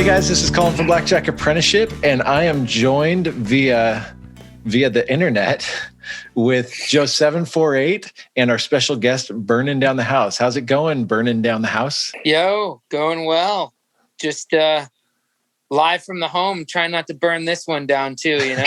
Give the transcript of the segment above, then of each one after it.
Hey guys, this is Colin from Blackjack Apprenticeship, and I am joined via the internet with Joe748 and our special guest, ByrnenDownTheHouse. How's it going, ByrnenDownTheHouse? Yo, going well. Just live from the home, trying not to burn this one down too, you know?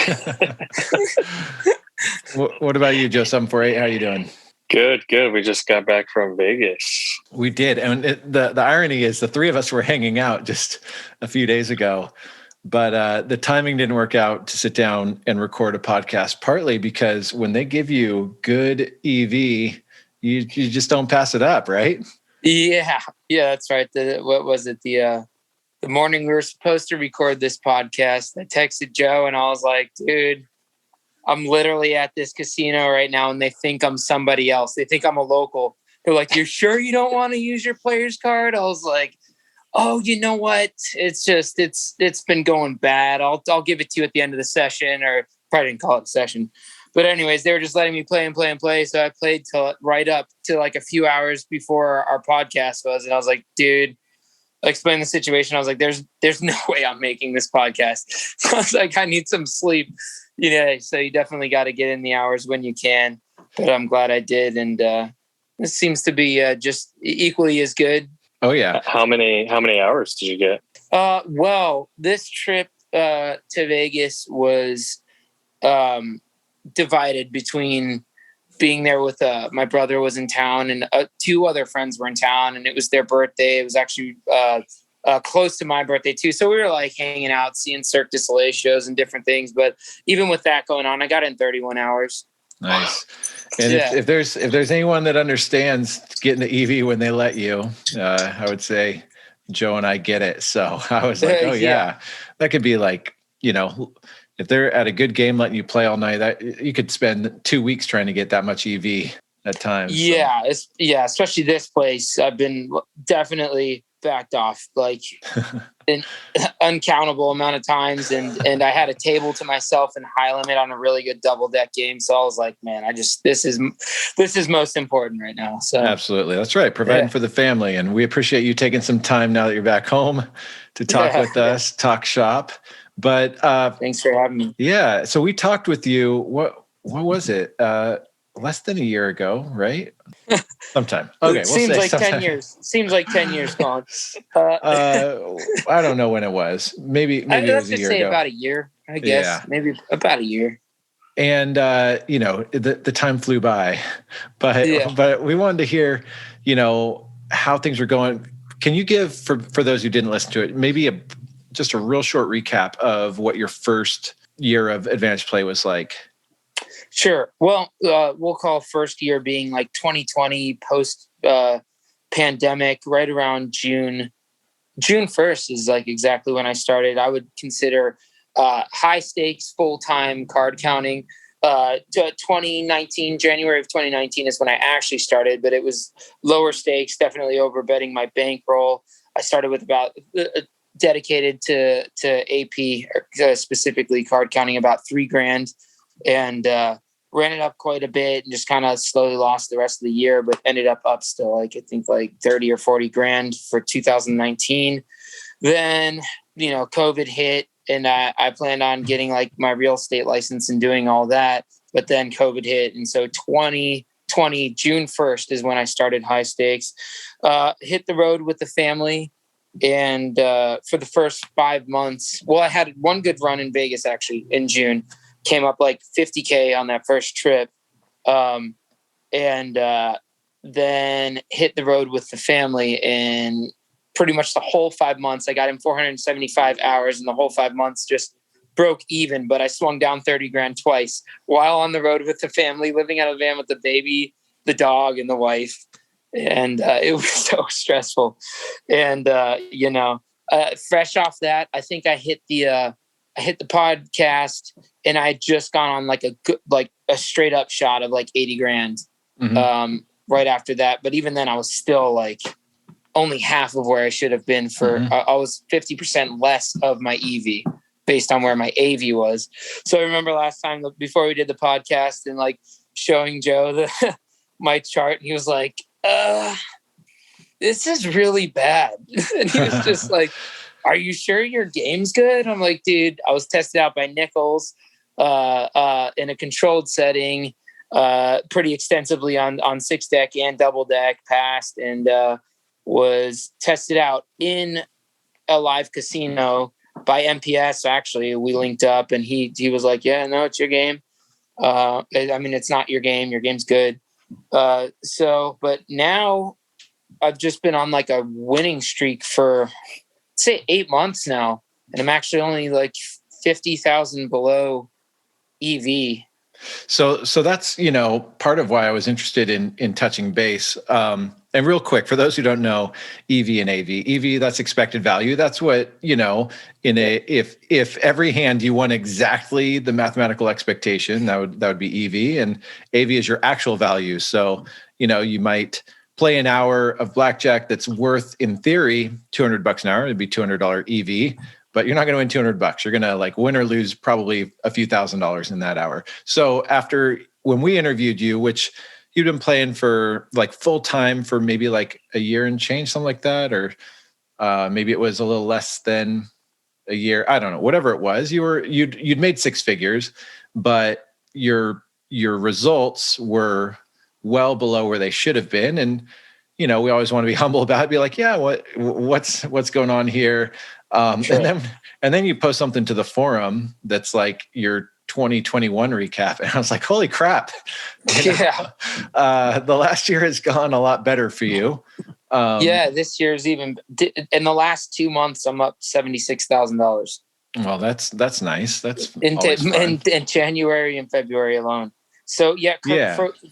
What about you, Joe748? How are you doing? Good. We just got back from Vegas. We did. And the irony is the three of us were hanging out just a few days ago, but the timing didn't work out to sit down and record a podcast, partly because when they give you good EV, you just don't pass it up, right? Yeah, that's right. What was it? The morning we were supposed to record this podcast, I texted Joe and I was like, dude, I'm literally at this casino right now and they think I'm somebody else. They think I'm a local. They're like, you're sure you don't want to use your player's card? I was like, oh, you know what? It's been going bad. I'll give it to you at the end of the session, or probably didn't call it a session. But anyways, they were just letting me play and play. So I played till right up to like a few hours before our podcast was. And I was like, dude, I explained the situation. I was like, there's no way I'm making this podcast. I was like, I need some sleep. Yeah, so you definitely got to get in the hours when you can. But I'm glad I did. And this seems to be just equally as good. Oh, yeah. How many hours did you get? Well, this trip to Vegas was divided between being there with my brother was in town and two other friends were in town, and it was their birthday. It was actually close to my birthday too. So we were like hanging out, seeing Cirque du Soleil shows and different things. But even with that going on, I got in 31 hours. Nice. And if there's anyone that understands getting the EV when they let you, I would say Joe and I get it. So I was like, oh yeah, that could be like, if they're at a good game letting you play all night, that you could spend 2 weeks trying to get that much EV at times. Yeah. Especially this place. I've been definitely backed off like an uncountable amount of times. And I had a table to myself in high limit on a really good double deck game. So I was like, man, this is most important right now. So absolutely. That's right. Providing for the family. And we appreciate you taking some time now that you're back home to talk with us, talk shop. But thanks for having me. Yeah. So we talked with you. What was it? Less than a year ago, right? Sometime. Okay. It seems like 10 years. Seems like 10 years, Colin. I don't know when it was. Maybe it was a year ago. About a year, I guess. Yeah. Maybe about a year. And the time flew by, but we wanted to hear, how things were going. Can you give for those who didn't listen to it, maybe just a real short recap of what your first year of Advantage Play was like? Sure. Well, we'll call first year being like 2020 post pandemic, right around June 1st is like exactly when I started. I would consider high stakes full-time card counting. 2019, January of 2019 is when I actually started, but it was lower stakes, definitely over betting my bankroll. I started with about dedicated to AP, specifically card counting, about $3,000, and ran it up quite a bit and just kind of slowly lost the rest of the year, but ended up still, like I think like 30 or 40 grand for 2019. Then, COVID hit, and I planned on getting like my real estate license and doing all that, but then COVID hit. And so 2020, June 1st is when I started high stakes, hit the road with the family. And for the first 5 months, I had one good run in Vegas actually in June. Came up like 50K on that first trip. And then hit the road with the family, and pretty much the whole 5 months, I got in 475 hours, and the whole 5 months just broke even, but I swung down 30 grand twice while on the road with the family, living out of a van with the baby, the dog, and the wife. And it was so stressful. And, fresh off that, I think I hit the podcast, and I had just gone on like a straight up shot of like 80 grand right after that. But even then I was still like only half of where I should have been I was 50% less of my EV based on where my AV was. So I remember last time before we did the podcast and like showing Joe my chart, and he was like, this is really bad. And he was just like, are you sure your game's good? I'm like, dude, I was tested out by Nichols in a controlled setting pretty extensively on 6 deck and double deck, passed, and was tested out in a live casino by MPS. Actually, we linked up and he was like, yeah, no, it's your game. I mean, it's not your game. Your game's good. But now I've just been on like a winning streak for say 8 months now. And I'm actually only like 50,000 below EV. So that's, part of why I was interested in touching base. And real quick, for those who don't know, EV and AV. EV, that's expected value. That's what, if every hand you won exactly the mathematical expectation, that would be EV, and AV is your actual value. So, you might play an hour of blackjack that's worth, in theory, $200 an hour. It'd be $200 EV. But you're not going to win $200. You're going to like win or lose probably a few $1,000s in that hour. So when we interviewed you, which you'd been playing for like full time for maybe like a year and change, something like that, or maybe it was a little less than a year. I don't know, whatever it was. You'd made 6 figures, but your results were well below where they should have been. And we always want to be humble about it. Be like, yeah, what's going on here? Sure. And then you post something to the forum that's like your 2021 recap, and I was like, holy crap! Yeah, the last year has gone a lot better for you. This year's even in the last 2 months, I'm up $76,000. Well, that's nice. That's in January and February alone. So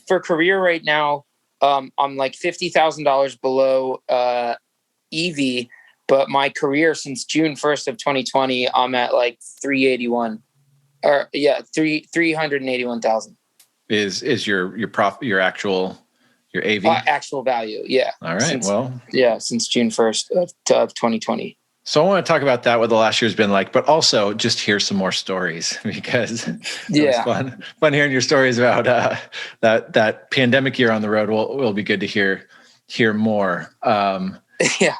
for career right now, I'm like $50,000 below EV. But my career since June 1st of 2020, I'm at like 381, or 381,000 is your profit, your AV actual value. Yeah. All right. Since June 1st of 2020. So I want to talk about that, what the last year's been like, but also just hear some more stories, because it was fun hearing your stories about that pandemic year on the road. Will be good to hear more. Yeah.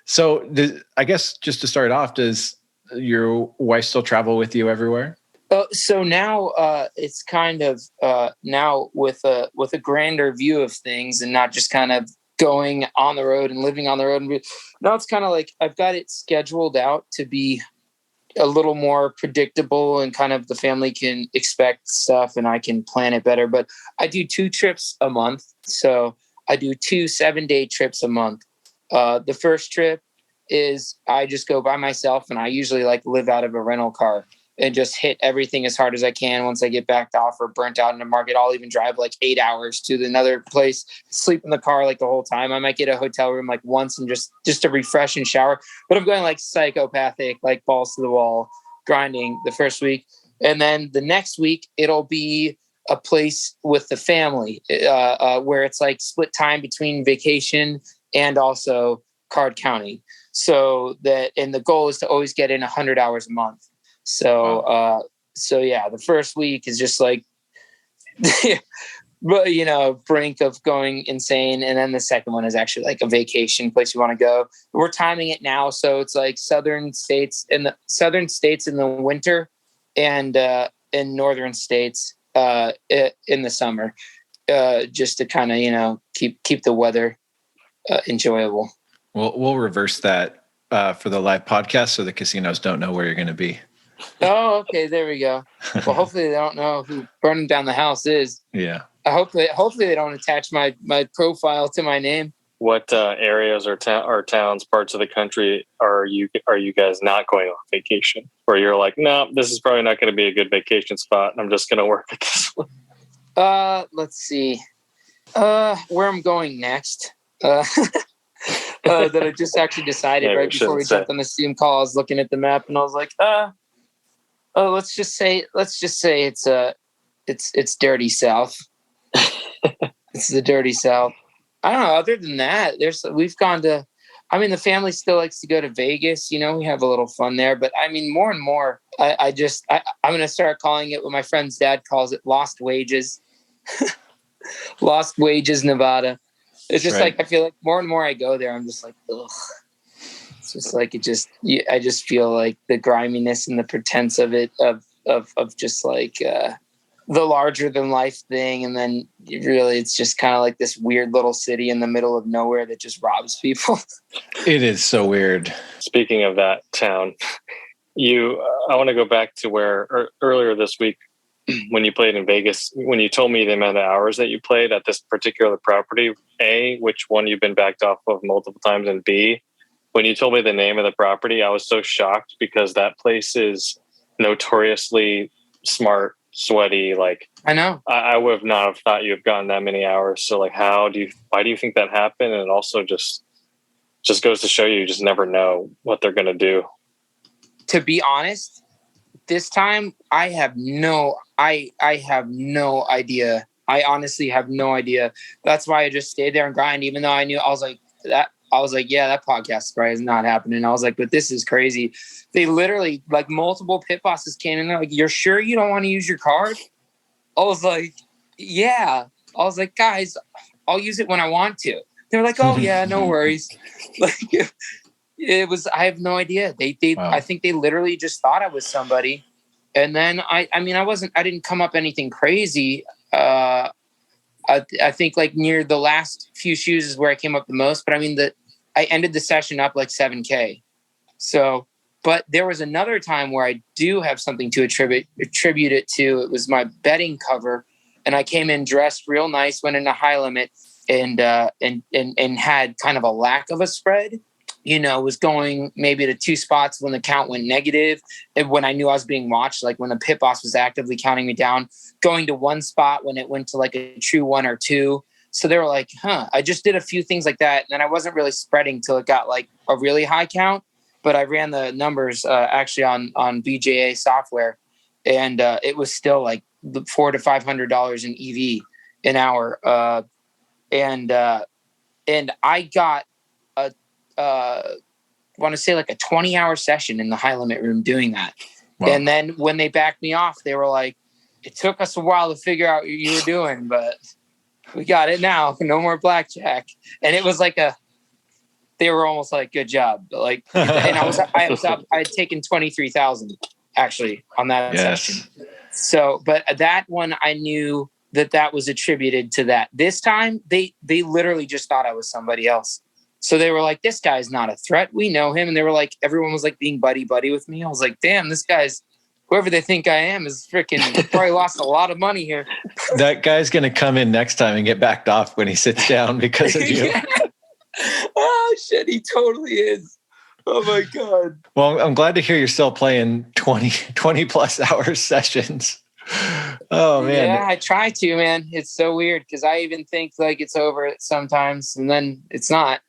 So I guess just to start off, does your wife still travel with you everywhere? So now it's kind of now with a grander view of things, and not just kind of going on the road and living on the road. Now it's kind of like I've got it scheduled out to be a little more predictable, and kind of the family can expect stuff and I can plan it better. But I do 2 trips a month. So I do 2 7-day trips a month. The first trip is I just go by myself, and I usually like live out of a rental car and just hit everything as hard as I can. Once I get backed off or burnt out in the market, I'll even drive like 8 hours to another place, sleep in the car like the whole time. I might get a hotel room like once and just to refresh and shower. But I'm going like psychopathic, like balls to the wall, grinding the first week. And then the next week, it'll be a place with the family where it's like split time between vacation and also card counting. So the goal is to always get in 100 hours a month. So, wow. The first week is just like, brink of going insane. And then the second one is actually like a vacation place you want to go. We're timing it now. So it's like southern states in the winter, and in northern states in the summer, just to kind of, keep the weather enjoyable. We'll reverse that for the live podcast, so the casinos don't know where you're going to be. Oh, okay. There we go. Well, hopefully they don't know who Burning Down the House is. Yeah. Hopefully they don't attach my profile to my name. What areas or towns, parts of the country are you guys not going on vacation? Or you're like, no, this is probably not going to be a good vacation spot, and I'm just going to work at this one. Let's see. Where I'm going next. That I just actually decided right before we jumped on the Zoom call. I was looking at the map and I was like, let's just say it's dirty South. It's the dirty South. I don't know. Other than that, we've gone to. I mean, the family still likes to go to Vegas. We have a little fun there. But I mean, more and more, I'm going to start calling it what my friend's dad calls it: Lost Wages. Lost Wages, Nevada. It's just right. Like, I feel like more and more I go there, I'm just like, ugh. It's just like I just feel like the griminess and the pretense of it, of just like the larger than life thing, and then really it's just kind of like this weird little city in the middle of nowhere that just robs people. It is so weird. Speaking of that town, I want to go back to where earlier this week when you played in Vegas, when you told me the amount of hours that you played at this particular property, A, which one you've been backed off of multiple times, and B, when you told me the name of the property, I was so shocked because that place is notoriously smart, sweaty. Like, I know. I would not have thought you have gotten that many hours. So like, why do you think that happened? And it also just goes to show you just never know what they're going to do. To be honest, this time I have no idea. I honestly have no idea. That's why I just stayed there and grind, even though I knew, I was like, yeah, that podcast probably is not happening. I was like, but this is crazy. They literally, like, multiple pit bosses came in. They're like, you're sure you don't want to use your card? I was like, yeah. I was like, guys, I'll use it when I want to. They're like, oh yeah, no worries. Like, it was, I have no idea. They wow. I think they literally just thought I was somebody. And then I didn't come up anything crazy. I think like near the last few shoes is where I came up the most, but I mean I ended the session up like 7K. So, but there was another time where I do have something to attribute it to. It was my betting cover, and I came in dressed real nice, went into high limit, and had kind of a lack of a spread. You know, was going maybe to 2 spots when the count went negative, and when I knew I was being watched, like when the pit boss was actively counting me down, going to 1 spot when it went to like a true 1 or 2. So they were like, I just did a few things like that. And I wasn't really spreading till it got like a really high count, but I ran the numbers actually on BJA software, and it was still like $400 to $500 in EV an hour. And I got want to say like a 20-hour session in the high limit room doing that. Wow. And then when they backed me off, they were like, it took us a while to figure out what you were doing, but we got it now. No more blackjack. And it was like they were almost like, good job. Like, and I had taken 23,000 actually on that session. So, but that one, I knew that was attributed to that. This time they literally just thought I was somebody else. So they were like, this guy's not a threat. We know him. And they were like, everyone was like being buddy with me. I was like, damn, this guy's, whoever they think I am is freaking probably lost a lot of money here. That guy's going to come in next time and get backed off when he sits down because of you. Yeah. Oh shit, he totally is. Oh my God. Well, I'm glad to hear you're still playing 20 plus hour sessions. Oh man. Yeah, I try to, man. It's so weird because I even think like it's over sometimes and then it's not.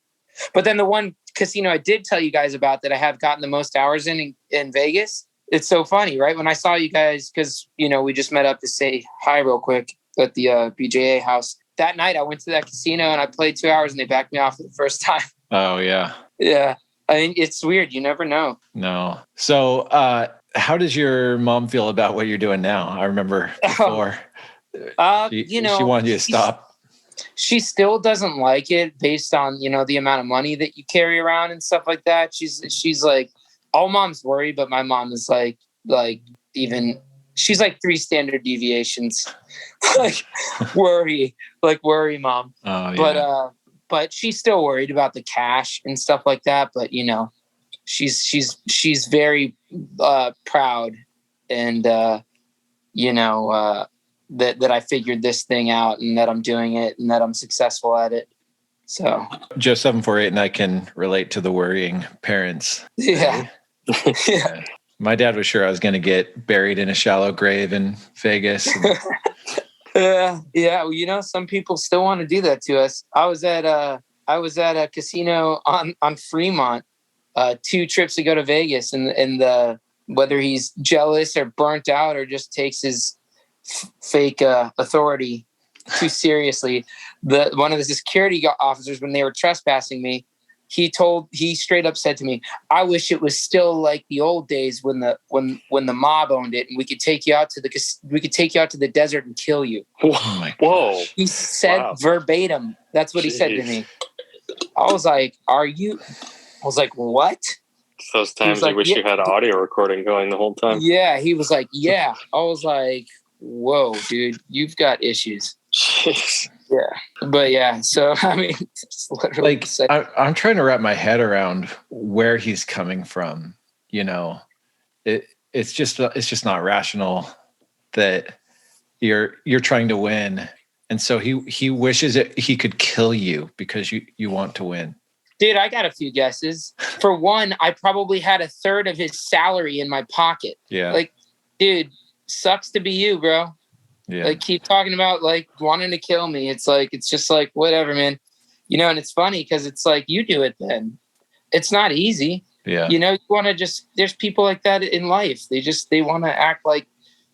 But then the one casino I did tell you guys about that I have gotten the most hours in Vegas, it's so funny, right? When I saw you guys, because, you know, we just met up to say hi real quick at the BJA house. That night I went to that casino and I played 2 hours and they backed me off for the first time. Oh, yeah. Yeah. I mean, it's weird. You never know. No. So how does your mom feel about what you're doing now? I remember before. She wanted you to stop. She still doesn't like it based on, you know, the amount of money that you carry around and stuff like that. She's like, all moms worry, but my mom is like even she's like 3 standard deviations, like worry mom. Oh, yeah. But she's still worried about the cash and stuff like that. But you know, she's very proud and you know that I figured this thing out and that I'm doing it and that I'm successful at it. So Joe 748 and I can relate to the worrying parents. Yeah. Yeah. My dad was sure I was going to get buried in a shallow grave in Vegas. Yeah. Well, you know, some people still want to do that to us. I was at a casino on Fremont 2 trips ago to Vegas, and whether he's jealous or burnt out or just takes his fake authority too seriously. One of the security officers, when they were trespassing me, he straight up said to me, I wish it was still like the old days when the mob owned it and we could take you out to the desert and kill you. Oh my Whoa. gosh. He said verbatim. That's what he said to me. I was like, are you I was like, what? It's those times you wish you had audio recording going the whole time. Yeah. He was like, yeah. I was like, whoa, dude, you've got issues. Jeez. Yeah. But yeah. So, I mean, it's literally like I'm trying to wrap my head around where he's coming from. You know, it's just not rational that you're trying to win. And so he wishes he could kill you because you want to win. Dude, I got a few guesses. For one, I probably had a third of his salary in my pocket. Yeah. Like, dude, sucks to be you, bro. Yeah. Like, keep talking about like wanting to kill me. It's like, it's just like, whatever, man. You know, and it's funny because it's like, you do it then. It's not easy. Yeah. You know, you want to just, there's people like that in life. They want to act like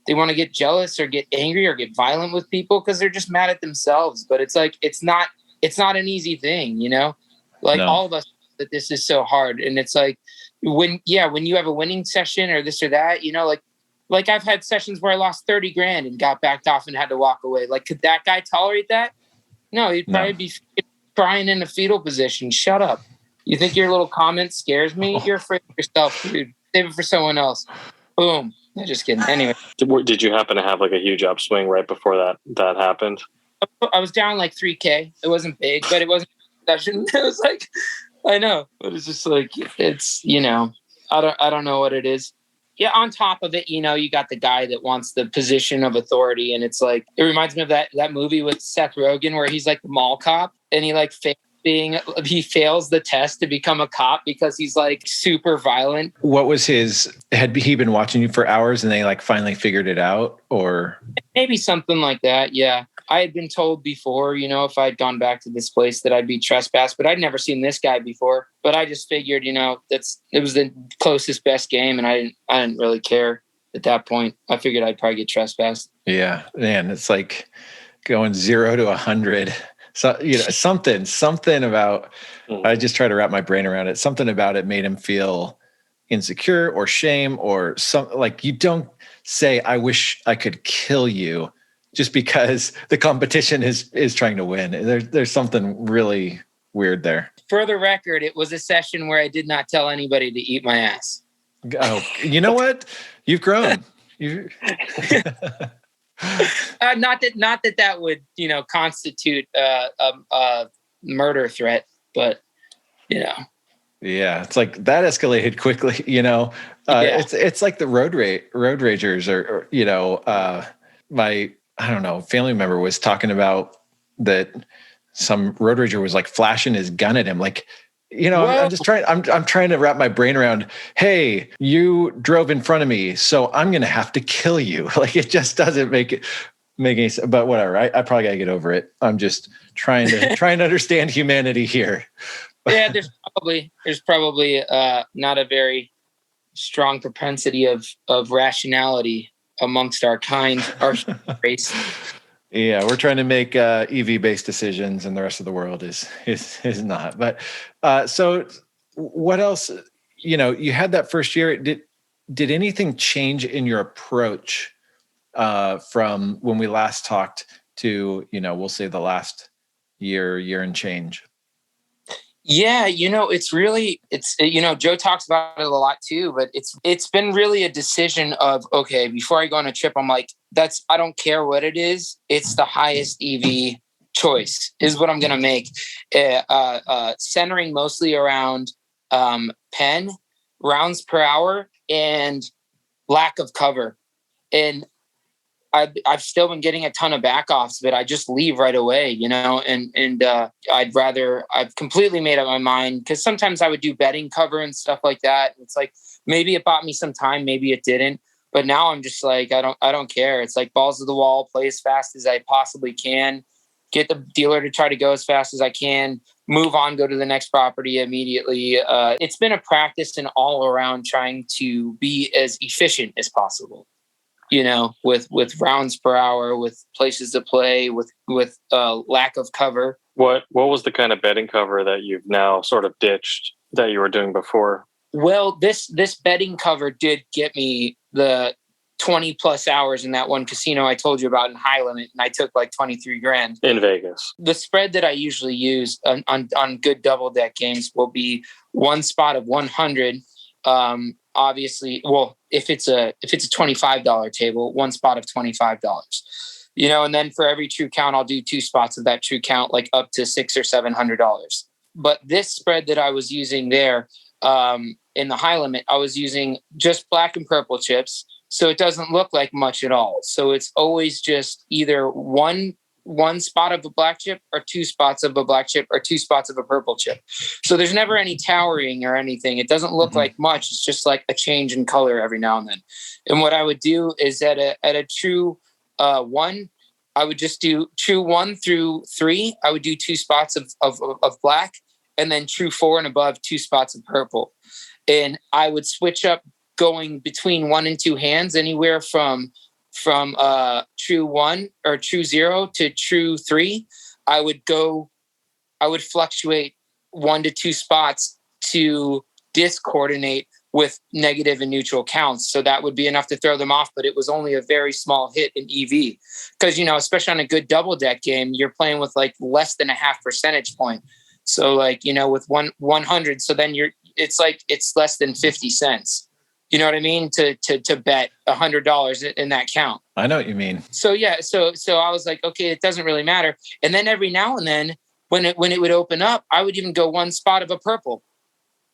they want to get jealous or get angry or get violent with people because they're just mad at themselves. But it's like, it's not an easy thing, you know? Like all of us, that this is so hard. And it's like, when you have a winning session or this or that, you know, like I've had sessions where I lost 30 grand and got backed off and had to walk away. Like, could that guy tolerate that? No, he'd probably be crying in a fetal position. Shut up. You think your little comment scares me? You're afraid of yourself, dude. Save it for someone else. Boom. No, just kidding. Anyway. Did you happen to have like a huge upswing right before that happened? I was down like 3K. It wasn't big, but it wasn't a session. It was like, I know, but it's just like, it's, you know, I don't know what it is. Yeah. On top of it, you know, you got the guy that wants the position of authority. And it's like, it reminds me of that movie with Seth Rogen where he's like the mall cop and he like he fails the test to become a cop because he's like super violent. What was had he been watching you for hours and they like finally figured it out, or maybe something like that? Yeah. I had been told before, you know, if I'd gone back to this place that I'd be trespassed, but I'd never seen this guy before. But I just figured, you know, it was the closest best game, and I didn't really care at that point. I figured I'd probably get trespassed. Yeah, man, it's like going 0 to 100. So, you know, something about, I just try to wrap my brain around it. Something about it made him feel insecure or shame or something. Like, you don't say, I wish I could kill you just because the competition is trying to win. There's something really weird there. For the record, it was a session where I did not tell anybody to eat my ass. Oh, you know what? You've grown. Not that would, you know, constitute a murder threat, but you know. Yeah, it's like that escalated quickly. You know, it's like the road ragers, or you know, I don't know, family member was talking about that some road rager was like flashing his gun at him, like. You know, I'm just trying. I'm trying to wrap my brain around. Hey, you drove in front of me, so I'm going to have to kill you. Like, it just doesn't make any sense. But whatever. I probably got to get over it. I'm just trying to understand humanity here. Yeah, there's probably not a very strong propensity of rationality amongst our kind, our race. Yeah, we're trying to make EV-based decisions, and the rest of the world is not. But so, what else? You know, you had that first year. Did anything change in your approach from when we last talked to, you know, we'll say the last year and change? Yeah, you know, it's you know, Joe talks about it a lot too, but it's been really a decision of, okay, before I go on a trip, I'm like, I don't care what it is. It's the highest EV choice is what I'm going to make. Centering mostly around pen, rounds per hour, and lack of cover. And I've still been getting a ton of backoffs, but I just leave right away, you know, and I've completely made up my mind, because sometimes I would do betting cover and stuff like that. It's like, maybe it bought me some time, maybe it didn't, but now I'm just like, I don't care. It's like balls to the wall, play as fast as I possibly can, get the dealer to try to go as fast as I can, move on, go to the next property immediately. It's been a practice and all around trying to be as efficient as possible. You know, with rounds per hour, with places to play, with lack of cover. What was the kind of betting cover that you've now sort of ditched that you were doing before? Well, this betting cover did get me the 20 plus hours in that one casino I told you about in high limit, and I took like 23 grand in Vegas. The spread that I usually use on good double deck games will be one spot of 100. Obviously, well, if it's a $25 table, one spot of $25. And then for every true count, I'll do two spots of that true count, like up to $600 or $700. But this spread that I was using there in the high limit, I was using just black and purple chips. So it doesn't look like much at all. So it's always just either one spot of a black chip or two spots of a black chip or two spots of a purple chip. So there's never any towering or anything. It doesn't look like much. It's just like a change in color every now and then. And what I would do is at a true one, I would just do true 1 through 3. I would do two spots of black, and then true 4 and above, two spots of purple. And I would switch up going between 1 and 2 hands, anywhere from true 1 or true 0 to true 3. I would fluctuate 1 to 2 spots to discoordinate with negative and neutral counts. So that would be enough to throw them off, but it was only a very small hit in EV. Because, especially on a good double deck game, you're playing with like less than a half percentage point. So like, with 100, so then it's less than 50 cents. You know what I mean? To bet $100 in that count. I know what you mean. So yeah, so I was like, okay, it doesn't really matter. And then every now and then, when it would open up, I would even go one spot of a purple.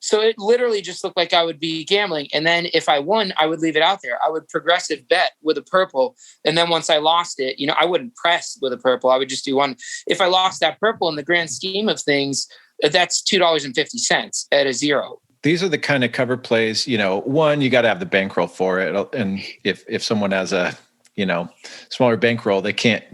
So it literally just looked like I would be gambling. And then if I won, I would leave it out there. I would progressive bet with a purple. And then once I lost it, I wouldn't press with a purple. I would just do one. If I lost that purple in the grand scheme of things, that's $2.50 at a 0. These are the kind of cover plays, one, you got to have the bankroll for it. And if someone has a, smaller bankroll, they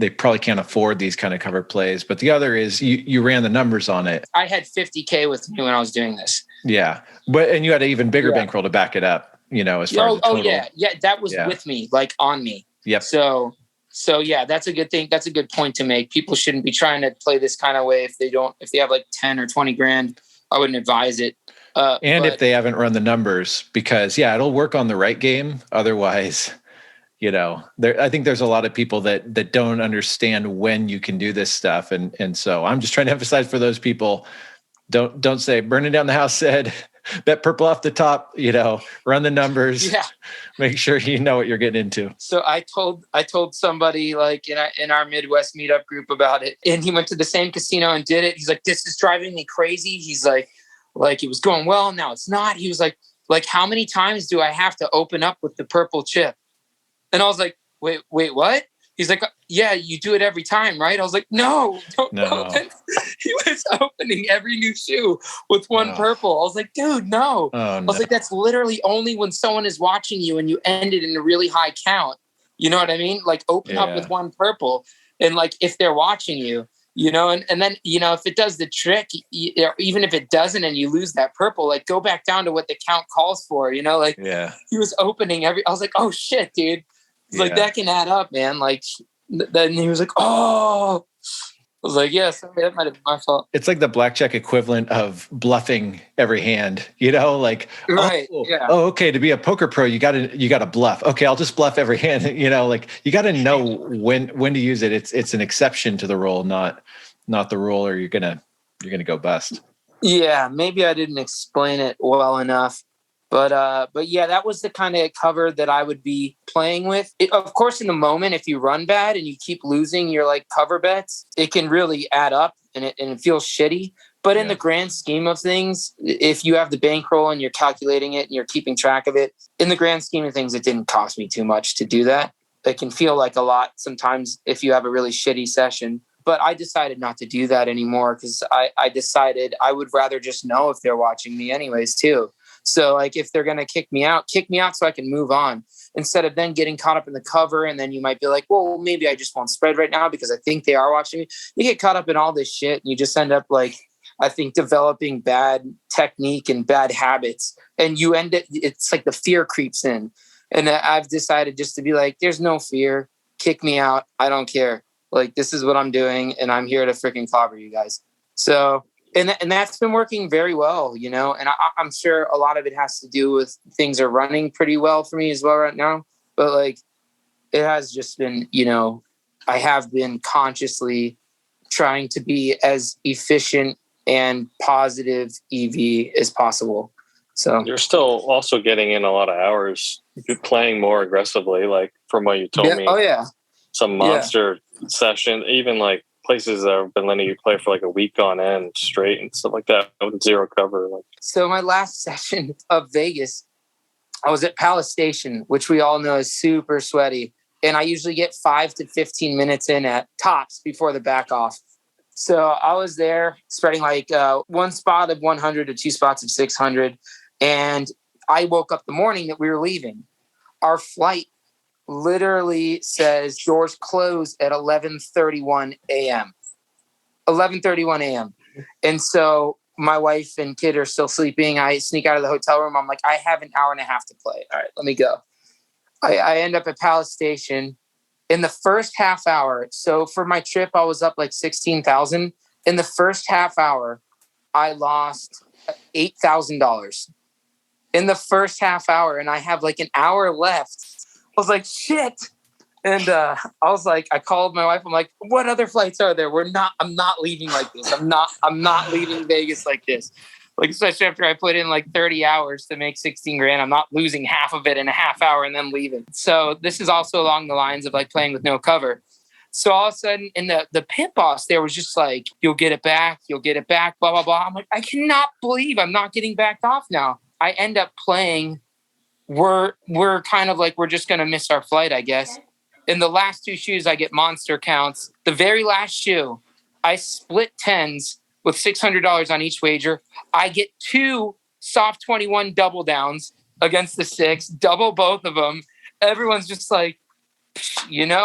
probably can't afford these kind of cover plays. But the other is you ran the numbers on it. I had 50K with me when I was doing this. Yeah. And you had an even bigger bankroll to back it up, as far as the total. Yeah. That was with me, like on me. Yep. So yeah, that's a good thing. That's a good point to make. People shouldn't be trying to play this kind of way if they have like 10 or 20 grand. I wouldn't advise it. If they haven't run the numbers, because it'll work on the right game. Otherwise, I think there's a lot of people that don't understand when you can do this stuff. And so I'm just trying to emphasize for those people, don't say Burning Down the House said, bet purple off the top, run the numbers, make sure you know what you're getting into. So I told somebody like in our Midwest meetup group about it, and he went to the same casino and did it. He's like, this is driving me crazy. He's like it was going well. Now it's not. He was like, how many times do I have to open up with the purple chip? And I was like, wait, what? He's like, yeah, you do it every time, right? I was like, no, don't open. He was opening every new shoe with one purple. I was like, dude, no. I was like, that's literally only when someone is watching you and you end it in a really high count. You know what I mean? Like open up with one purple. And like, if they're watching you, and then, if it does the trick, even if it doesn't and you lose that purple, like go back down to what the count calls for, he was opening I was like, oh shit, dude. Like that can add up, man. Like then he was like, oh, I was like, yes, that might have been my fault. It's like the blackjack equivalent of bluffing every hand, right? Oh, okay. To be a poker pro, you got to bluff. Okay, I'll just bluff every hand. Like you got to know when to use it. It's an exception to the rule, not the rule, or you're gonna go bust. Yeah, maybe I didn't explain it well enough. But yeah, that was the kind of cover that I would be playing with. Of course, in the moment, if you run bad and you keep losing your like cover bets, it can really add up and it feels shitty. But in the grand scheme of things, if you have the bankroll and you're calculating it and you're keeping track of it, in the grand scheme of things, it didn't cost me too much to do that. It can feel like a lot sometimes if you have a really shitty session. But I decided not to do that anymore because I decided I would rather just know if they're watching me anyways too. So like if they're going to kick me out so I can move on instead of then getting caught up in the cover. And then you might be like, well, maybe I just won't spread right now because I think they are watching me. You get caught up in all this shit and you just end up like, I think developing bad technique and bad habits and you end it. It's like the fear creeps in. And I've decided just to be like, there's no fear. Kick me out. I don't care. Like, this is what I'm doing. And I'm here to freaking clobber you guys. So, and that's been working very well, and I'm sure a lot of it has to do with things are running pretty well for me as well right now. but like it has just been, I have been consciously trying to be as efficient and positive EV as possible. So you're still also getting in a lot of hours. You're playing more aggressively, like from what you told me. Oh yeah. Some monster session, even like places that have been letting you play for like a week on end straight and stuff like that with zero cover. Like, so my last session of Vegas, I was at Palace Station, which we all know is super sweaty. And I usually get 5 to 15 minutes in at tops before the back off. So I was there spreading like one spot of 100 to 2 spots of 600. And I woke up the morning that we were leaving. Our flight literally says doors close at 11:31 a.m. 11:31 a.m. And so my wife and kid are still sleeping. I sneak out of the hotel room. I'm like, I have an hour and a half to play. All right, let me go. I end up at Palace Station in the first half hour. So for my trip, I was up like 16,000. In the first half hour, I lost $8,000 in the first half hour. And I have like an hour left. I was like, shit. And I was like, I called my wife. I'm like, what other flights are there? I'm not leaving like this. I'm not leaving Vegas like this. Like, especially after I put in like 30 hours to make 16 grand, I'm not losing half of it in a half hour and then leaving. So this is also along the lines of like playing with no cover. So all of a sudden in the pit boss, there was just like, you'll get it back, blah, blah, blah. I'm like, I cannot believe I'm not getting backed off now. I end up playing. We're kind of like, we're just going to miss our flight, I guess. In the last 2 shoes, I get monster counts. The very last shoe, I split tens with $600 on each wager. I get 2 soft 21 double downs against the 6, double both of them. Everyone's just like,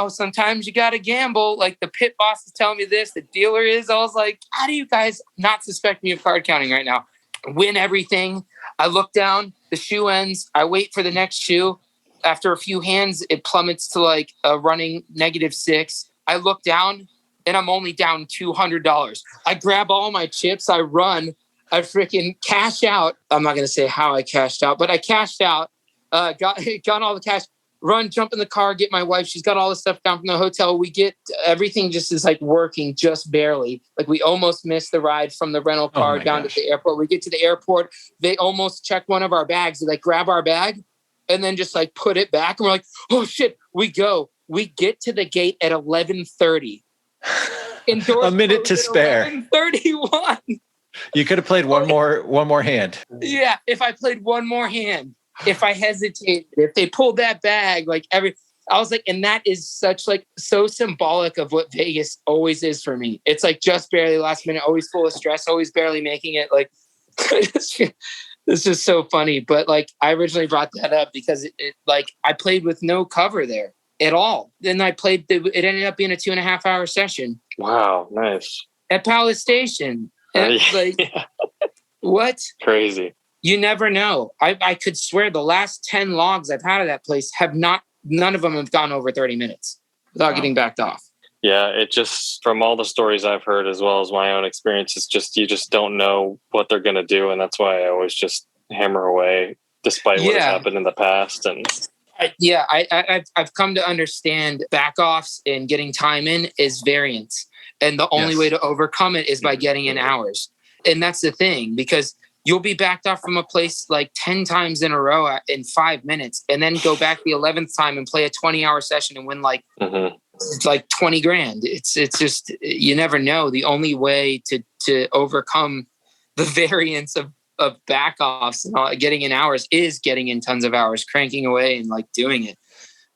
sometimes you got to gamble. Like the pit boss is telling me this, the dealer is. I was like, how do you guys not suspect me of card counting right now? Win everything. I look down, the shoe ends. I wait for the next shoe. After a few hands, it plummets to like a running -6. I look down and I'm only down $200. I grab all my chips. I run. I freaking cash out. I'm not going to say how I cashed out, but I cashed out, got all the cash, run, jump in the car, get my wife. She's got all the stuff down from the hotel. We get everything just is like working just barely. Like we almost missed the ride from the rental car down to the airport. We get to the airport. They almost check one of our bags. They like grab our bag and then just like put it back. And we're like, oh shit, we go. We get to the gate at 11:30. A minute to spare. 11:31. You could have played one more hand. Yeah, if I played one more hand, if I hesitated, if they pulled that bag, I was like, and that is such like so symbolic of what Vegas always is for me. It's like just barely last minute, always full of stress, always barely making it. Like it's just so funny. But like I originally brought that up because it like I played with no cover there at all. Then it ended up being a 2.5 hour session. Wow, nice. At Palace Station. And what? Crazy. You never know. I could swear the last 10 logs I've had at that place none of them have gone over 30 minutes without getting backed off. Yeah, it just, from all the stories I've heard as well as my own experience, it's just, you just don't know what they're going to do. And that's why I always just hammer away despite what has happened in the past. And I've come to understand back-offs and getting time in is variance. And the only way to overcome it is by getting in hours. And that's the thing, because you'll be backed off from a place like 10 times in a row in 5 minutes and then go back the 11th time and play a 20-hour session and win like, it's like 20 grand. It's just, you never know. The only way to overcome the variance of back-offs and getting in hours is getting in tons of hours, cranking away and like doing it.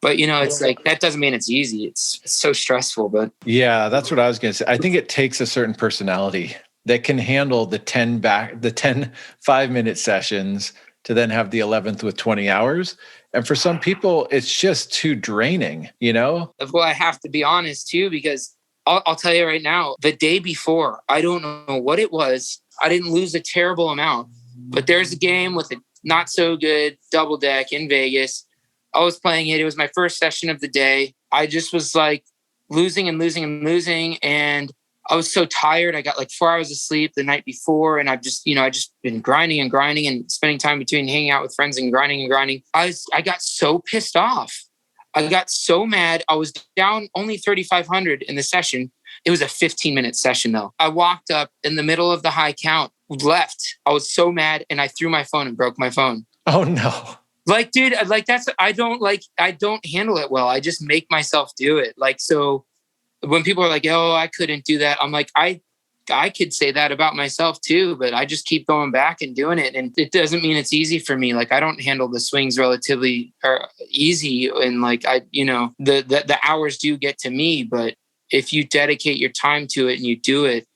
But, it's like, that doesn't mean it's easy. It's so stressful, but. Yeah, that's what I was going to say. I think it takes a certain personality that can handle the 10 5-minute sessions to then have the 11th with 20 hours. And for some people, it's just too draining, Well, I have to be honest too, because I'll tell you right now, the day before, I don't know what it was. I didn't lose a terrible amount, but there's a game with a not so good double deck in Vegas. I was playing it. It was my first session of the day. I just was like losing. And I was so tired. I got like 4 hours of sleep the night before. And I've just, I just been grinding and spending time between hanging out with friends and grinding. I got so pissed off. I got so mad. I was down only 3,500 in the session. It was a 15-minute session though. I walked up in the middle of the high count, left. I was so mad and I threw my phone and broke my phone. Oh no. Like, dude, like I don't handle it well. I just make myself do it. Like, so when people are like, oh, I couldn't do that. I'm like, I could say that about myself too, but I just keep going back and doing it. And it doesn't mean it's easy for me. Like, I don't handle the swings relatively easy. And like, the hours do get to me, but if you dedicate your time to it and you do it,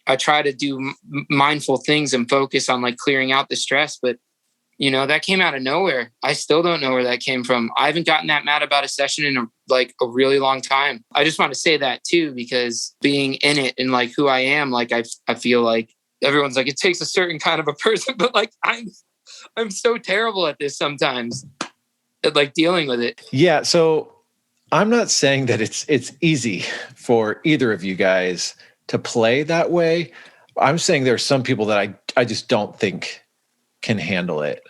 I try to do mindful things and focus on like clearing out the stress, but that came out of nowhere. I still don't know where that came from. I haven't gotten that mad about a session in a really long time. I just want to say that too, because being in it and like who I am, like I feel like everyone's like, it takes a certain kind of a person, but like I'm so terrible at this sometimes at like dealing with it. Yeah. So I'm not saying that it's easy for either of you guys to play that way. I'm saying there's some people that I just don't think can handle it.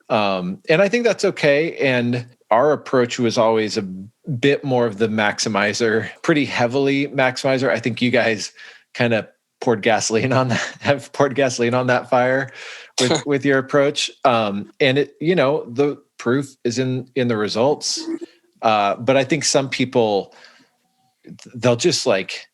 And I think that's okay. And our approach was always a bit more of the maximizer, pretty heavily maximizer. I think you guys kind of have poured gasoline on that fire with your approach. And it, the proof is in the results. But I think some people, they'll just like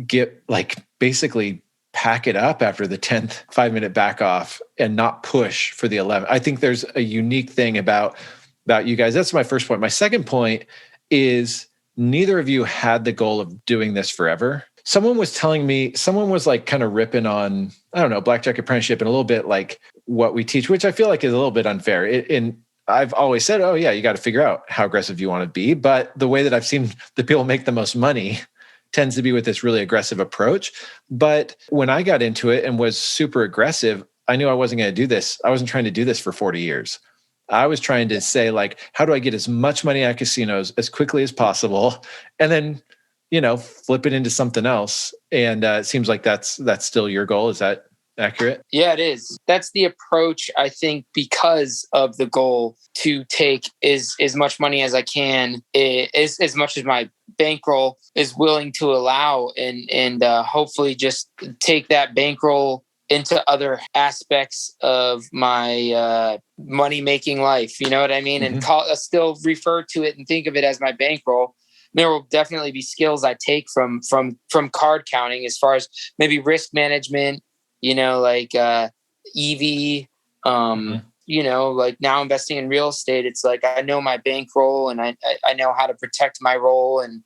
get like basically pack it up after the 10th 5-minute back off and not push for the 11th. I think there's a unique thing about you guys. That's my first point. My second point is neither of you had the goal of doing this forever. Someone was like kind of ripping on, I don't know, Blackjack apprenticeship and a little bit like what we teach, which I feel like is a little bit unfair. And I've always said, oh yeah, you got to figure out how aggressive you want to be. But the way that I've seen the people make the most money tends to be with this really aggressive approach. But when I got into it and was super aggressive, I knew I wasn't going to do this. I wasn't trying to do this for 40 years. I was trying to say like, how do I get as much money at casinos as quickly as possible? And then, flip it into something else. And it seems like that's still your goal. Is that accurate? Yeah, it is. That's the approach, I think, because of the goal to take as much money as I can, as much as my bankroll is willing to allow, and hopefully just take that bankroll into other aspects of my money-making life. You know what I mean? Mm-hmm. And still refer to it and think of it as my bankroll. There will definitely be skills I take from card counting as far as maybe risk management, like EV, like now investing in real estate. It's like, I know my bankroll and I know how to protect my role and,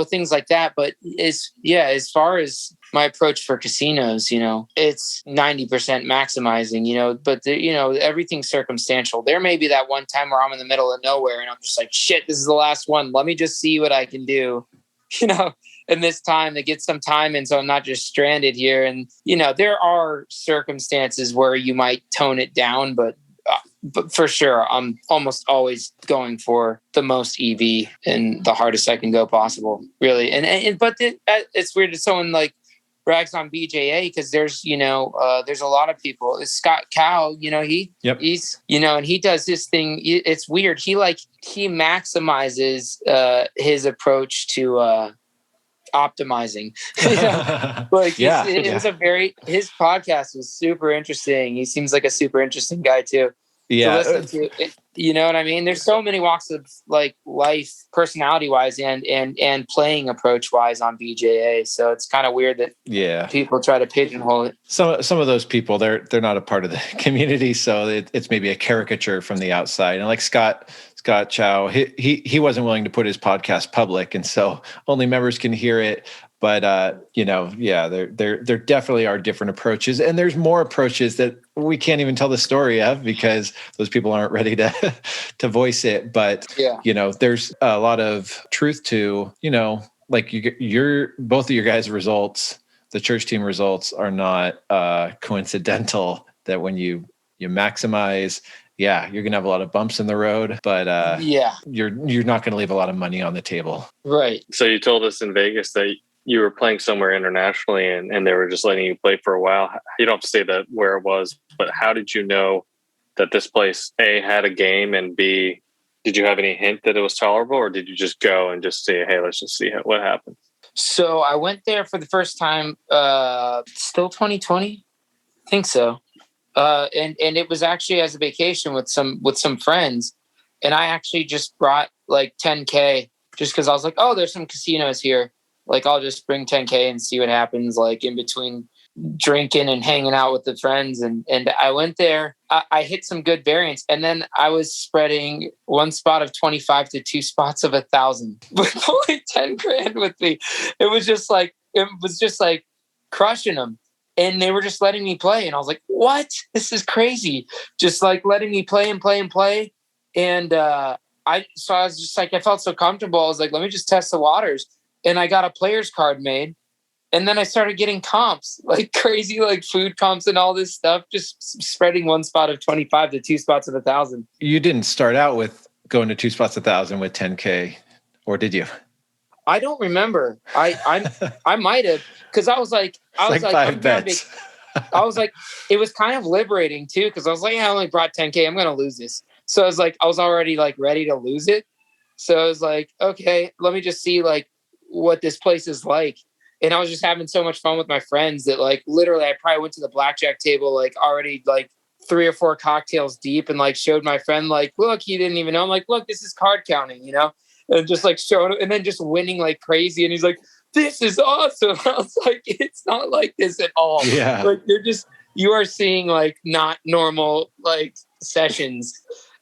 things like that. But as far as my approach for casinos, it's 90% maximizing, but everything's circumstantial. There may be that one time where I'm in the middle of nowhere and I'm just like, shit, this is the last one. Let me just see what I can do, in this time to get some time in, so I'm not just stranded here. And, there are circumstances where you might tone it down, but for sure, I'm almost always going for the most EV and the hardest I can go possible, really. But it's weird that someone like rags on BJA because there's a lot of people. It's Scott Cow, he's and he does this thing. It's weird. He maximizes his approach to optimizing. It was his podcast was super interesting. He seems like a super interesting guy too. Yeah. To listen to, you know what I mean? There's so many walks of like life, personality wise and playing approach wise on BJA. So it's kind of weird that people try to pigeonhole it. Some of those people, they're not a part of the community. So it's maybe a caricature from the outside. And like Scott Chow, he wasn't willing to put his podcast public. And so only members can hear it. But, there definitely are different approaches. And there's more approaches that we can't even tell the story of because those people aren't ready to voice it. But, there's a lot of truth to, like both of your guys' results, the church team results are not coincidental, that when you maximize, you're going to have a lot of bumps in the road, but you're not going to leave a lot of money on the table. Right. So you told us in Vegas that you were playing somewhere internationally and they were just letting you play for a while. You don't have to say that where it was, but how did you know that this place A, had a game, and B, did you have any hint that it was tolerable, or did you just go and just say, hey, let's just see what happens? So I went there for the first time, still 2020, I think so. And it was actually as a vacation with some friends, and I actually just brought like 10K just because I was like, oh, there's some casinos here. Like, I'll just bring 10K and see what happens, like in between drinking and hanging out with the friends. And I went there. I hit some good variance, and then I was spreading one spot of 25 to two spots of 1,000 with only 10 grand with me. It was just like crushing them. And they were just letting me play. And I was like, what? This is crazy. Just like letting me play and play and play. And I was just like, I felt so comfortable. I was like, let me just test the waters. And I got a player's card made. And then I started getting comps, like crazy, like food comps and all this stuff, just spreading one spot of 25 to two spots of 1,000. You didn't start out with going to two spots 1,000 with 10K, or did you? I don't remember. I might have, because I was like 5 bets. I was like, it was kind of liberating too, because I was like, yeah, I only brought 10K. I'm gonna lose this. So I was like, I was already like ready to lose it. So I was like, okay, let me just see like what this place is like. And I was just having so much fun with my friends that like literally I probably went to the blackjack table like already like 3 or 4 cocktails deep and like showed my friend like, look, he didn't even know. I'm like, look, this is card counting, you know? And just like showing him and then just winning like crazy. And he's like, this is awesome. I was like, it's not like this at all. Yeah. Like you are seeing like not normal like sessions.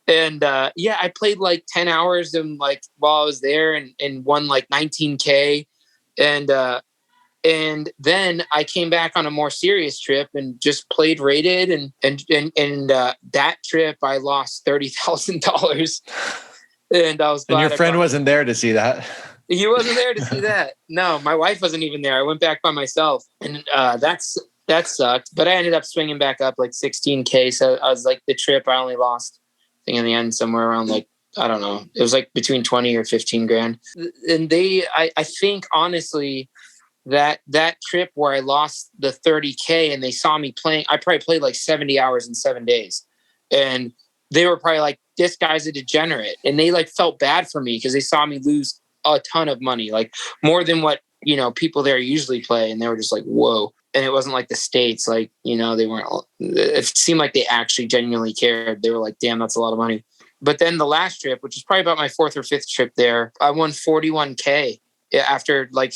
And I played like 10 hours and like while I was there and won like 19K. And then I came back on a more serious trip and just played rated. And that trip I lost $30,000. And I was glad. And your friend wasn't there to see that. He wasn't there to see that. No, my wife wasn't even there. I went back by myself, and that sucked. But I ended up swinging back up like 16K. So I was like, the trip I only lost, I think in the end somewhere around like, I don't know. It was like between 20 or 15 grand. And I think honestly that trip where I lost the 30K and they saw me playing, I probably played like 70 hours in 7 days, and they were probably like, this guy's a degenerate. And they like felt bad for me because they saw me lose a ton of money, like more than what, you know, people there usually play. And they were just like, whoa. And it wasn't like the States, like, you know, they weren't, it seemed like they actually genuinely cared. They were like, damn, that's a lot of money. But then the last trip, which was probably about my 4th or 5th trip there, I won 41K after like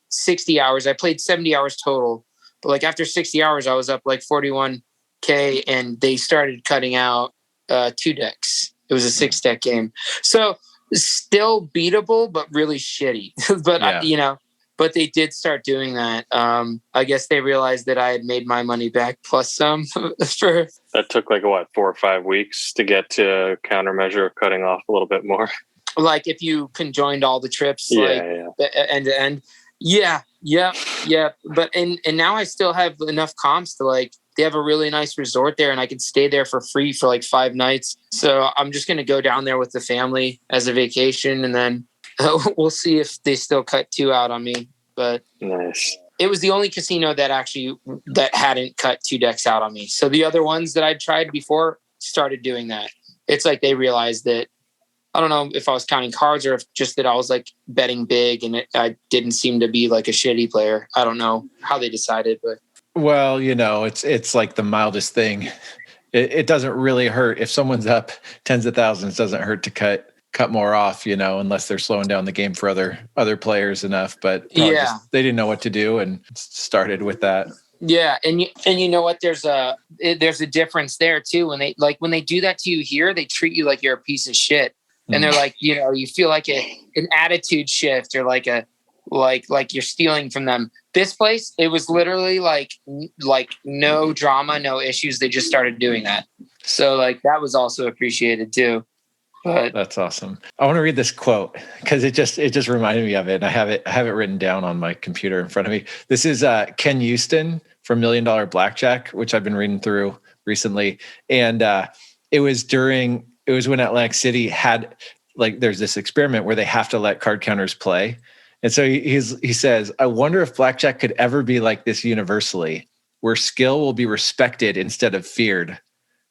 60 hours. I played 70 hours total, but like after 60 hours, I was up like 41K, and they started cutting out 2 decks. It was a 6-deck game. So still beatable, but really shitty. But yeah. But they did start doing that. I guess they realized that I had made my money back plus some. That took like 4 or 5 weeks to get to countermeasure of cutting off a little bit more. Like if you conjoined all the trips, end to end. Yeah. But and now I still have enough comps to like, they have a really nice resort there and I can stay there for free for like 5 nights. So I'm just going to go down there with the family as a vacation, and then we'll see if they still cut 2 out on me. But nice. It was the only casino that hadn't cut 2 decks out on me. So the other ones that I'd tried before started doing that. It's like they realized that, I don't know if I was counting cards or if just that I was like betting big and I didn't seem to be like a shitty player. I don't know how they decided, but. Well, you know, it's like the mildest thing. It doesn't really hurt if someone's up tens of thousands. Doesn't hurt to cut more off, you know, unless they're slowing down the game for other players enough. But they didn't know what to do and started with that. Yeah, and you know what? There's a difference there too. When they do that to you here, they treat you like you're a piece of shit, and they're like, you know, you feel like an attitude shift or like you're stealing from them. This place, it was literally like no drama, no issues. They just started doing that. So like that was also appreciated too. But that's awesome. I want to read this quote because it just reminded me of it. And I have it written down on my computer in front of me. This is Ken Houston from $1 Million Blackjack, which I've been reading through recently. And it was when Atlantic City had like, there's this experiment where they have to let card counters play. And so he says, I wonder if blackjack could ever be like this universally, where skill will be respected instead of feared,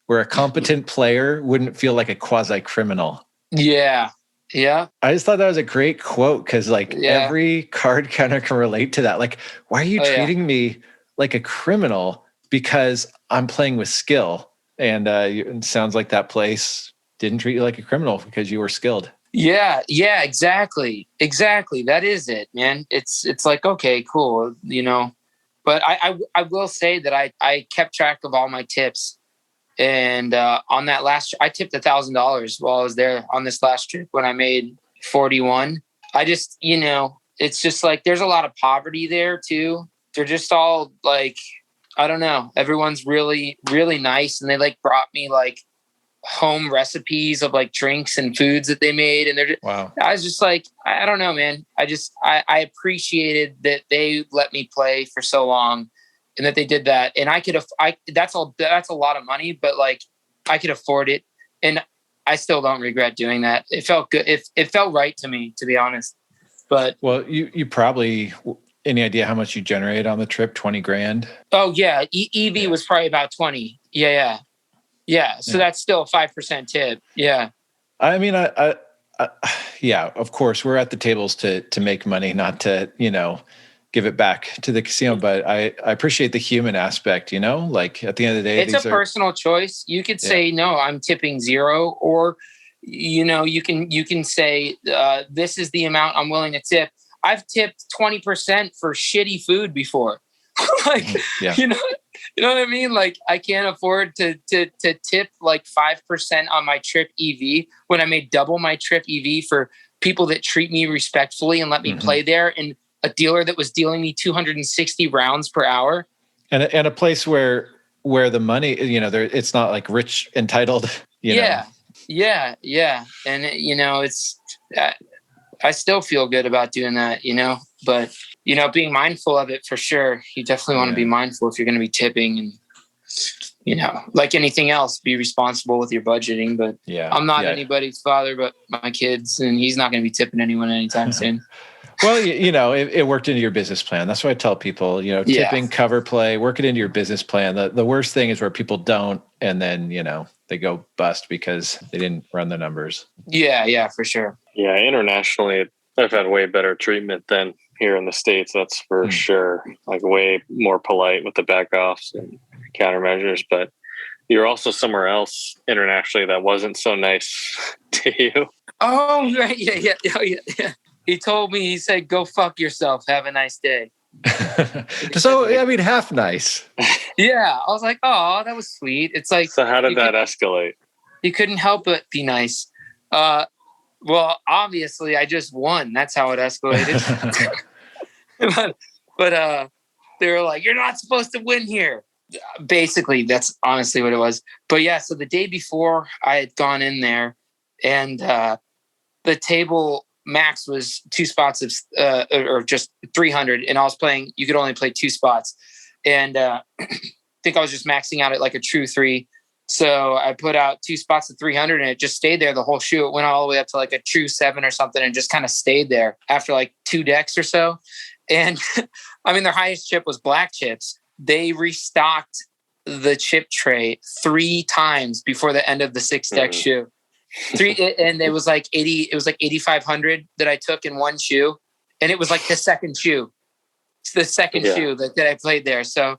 where a competent player wouldn't feel like a quasi-criminal. Yeah. Yeah. I just thought that was a great quote because every card counter can relate to that. Like, why are you treating me like a criminal because I'm playing with skill? And it sounds like that place didn't treat you like a criminal because you were skilled. Yeah, exactly. That is it, man. It's like, okay, cool, But I will say that I kept track of all my tips. And on that last, I tipped $1,000 while I was there on this last trip when I made 41. I just, it's just like, there's a lot of poverty there too. They're just all like, I don't know. Everyone's really, really nice. And they brought me home recipes of drinks and foods that they made. And they're just, wow. I was just like, I don't know, man. I appreciated that they let me play for so long. And that they did that, and that's a lot of money, but I could afford it, and I still don't regret doing that. It felt good. It felt right to me, to be honest. But well, you probably, any idea how much you generated on the trip? 20 grand. Oh yeah, EV was probably about 20. Yeah. So that's still a 5% tip. Yeah. I mean, I yeah, of course, we're at the tables to make money, not to give it back to the casino. But I appreciate the human aspect, at the end of the day, it's a personal choice. You could say, no, I'm tipping 0, or, you can say, this is the amount I'm willing to tip. I've tipped 20% for shitty food before. You know what I mean? I can't afford to tip 5% on my trip EV when I made double my trip EV for people that treat me respectfully and let me play there. And a dealer that was dealing me 260 rounds per hour. And a place where the money, it's not rich entitled, Yeah. And it's, I still feel good about doing that, but being mindful of it for sure. You definitely want to be mindful if you're going to be tipping, and, like anything else, be responsible with your budgeting. But I'm not anybody's father, but my kids, and he's not going to be tipping anyone anytime soon. Well, it worked into your business plan. That's what I tell people, tipping, cover play, work it into your business plan. The worst thing is where people don't, and then, they go bust because they didn't run the numbers. Yeah, for sure. Yeah, internationally, I've had way better treatment than here in the States. That's for sure. Way more polite with the back offs and countermeasures. But you're also somewhere else internationally that wasn't so nice to you. Oh, right. Yeah. He told me, he said, go fuck yourself. Have a nice day. So, half nice. Yeah. I was like, oh, that was sweet. It's like, so how did that escalate? He couldn't help but be nice. Well, obviously I just won. That's how it escalated. but they were like, you're not supposed to win here. Basically, that's honestly what it was. But yeah, so the day before I had gone in there, and the table max was 2 spots of or just 300, and I was playing, you could only play 2 spots, and I think I was just maxing out at a true 3. So I put out 2 spots of 300, and it just stayed there the whole shoe. It went all the way up to a true 7 or something, and just kind of stayed there after 2 decks or so. And their highest chip was black chips. They restocked the chip tray 3 times before the end of the 6 deck shoe. 3, and it was 80. It was 8,500 that I took in one shoe, and it was the second shoe. It's the second shoe that I played there. So,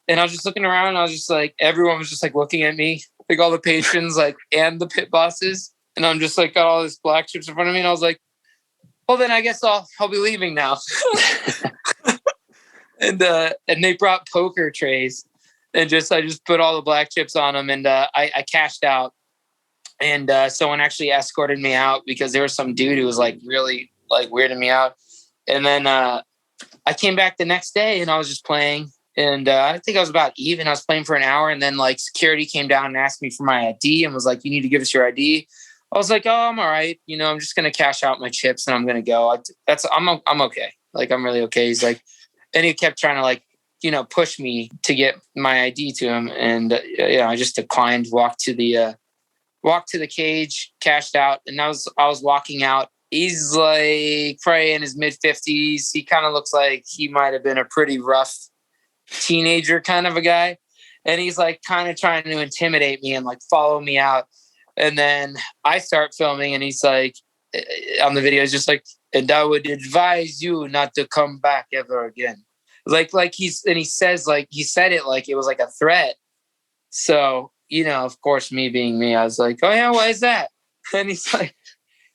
and I was just looking around. And I was just everyone was just looking at me, all the patrons, and the pit bosses, and I'm just got all this black chips in front of me, and I was like, well, then I guess I'll be leaving now. And they brought poker trays, and I just put all the black chips on them, and I cashed out. And someone actually escorted me out because there was some dude who was really weirding me out. And then I came back the next day, and I was just playing, and I think I was about even. I was playing for an hour, and then security came down and asked me for my ID and was like, you need to give us your ID. I was like, oh, I'm all right. I'm just going to cash out my chips and I'm going to go. I'm okay. I'm really okay. He's like, and he kept trying to push me to get my ID to him. And I just declined, walked to the cage, cashed out. And I was walking out. He's probably in his mid 50s. He kind of looks like he might've been a pretty rough teenager kind of a guy. And he's like kind of trying to intimidate me and like follow me out. And then I start filming and he's like, on the video, he's just like, and I would advise you not to come back ever again. He said it like it was like a threat. So, of course, me being me, I was like, oh yeah, why is that? And he's like,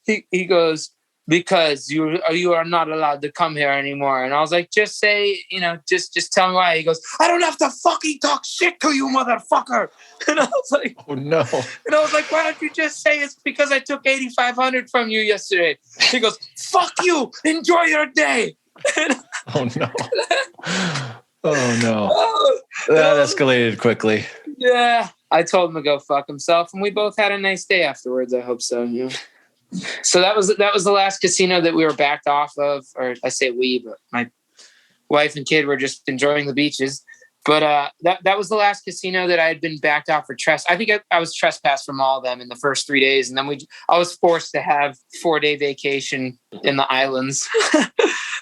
he goes, because you are not allowed to come here anymore. And I was like, just say, just tell me why. He goes, I don't have to fucking talk shit to you, motherfucker. And I was like, oh no. And I was like, why don't you just say it's because I took 8,500 from you yesterday? He goes, fuck you. Enjoy your day. Oh no. Oh no. That escalated quickly. Yeah. I told him to go fuck himself, and we both had a nice day afterwards. I hope so. So that was the last casino that we were backed off of, or I say we, but my wife and kid were just enjoying the beaches. But that was the last casino that I had been backed off for trespass. I think I was trespassed from all of them in the first 3 days, and then I was forced to have 4-day vacation in the islands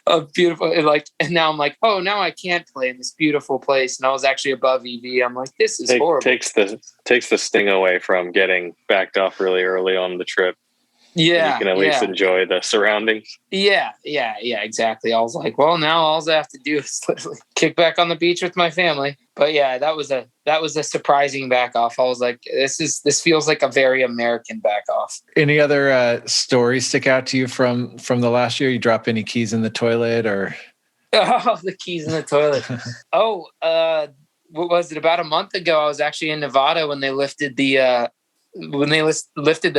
of beautiful. And now I'm like, oh, now I can't play in this beautiful place. And I was actually above EV. I'm like, this is horrible. Takes the sting away from getting backed off really early on the trip. Yeah, you can at least enjoy the surroundings. Yeah, exactly. I was like, well, now all I have to do is literally kick back on the beach with my family. But yeah, that was a surprising back off. I was like, this feels like a very American back off. Any other stories stick out to you from the last year? You drop any keys in the toilet or? Oh, the keys in the toilet. What was it? About a month ago, I was actually in Nevada when they lifted the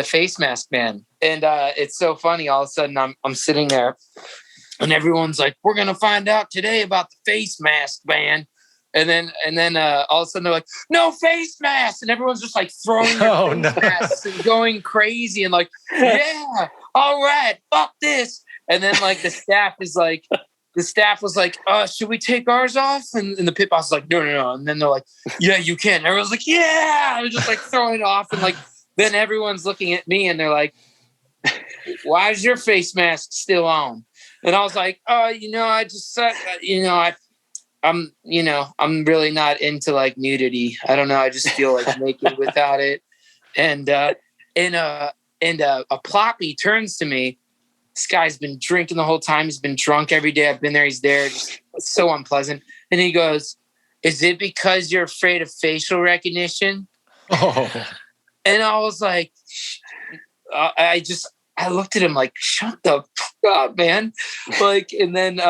face mask ban. And it's so funny. All of a sudden I'm sitting there and everyone's like, we're going to find out today about the face mask ban. And then all of a sudden they're like, no face masks. And everyone's just like throwing their face masks and going crazy and like, yeah, all right, fuck this. And then like the staff was like, should we take ours off? And the pit boss is like, no. And then they're like, yeah, you can. And everyone's like, yeah. They're just like throwing it off. And like, then everyone's looking at me and they're like, why is your face mask still on? And I was like, I just, I'm really not into like nudity. I don't know. I just feel like naked without it. And a ploppy turns to me. This guy's been drinking the whole time. He's been drunk every day. I've been there. He's there. Just so unpleasant. And he goes, is it because you're afraid of facial recognition? Oh. And I was like, I looked at him like, shut the fuck up, man. Like, and then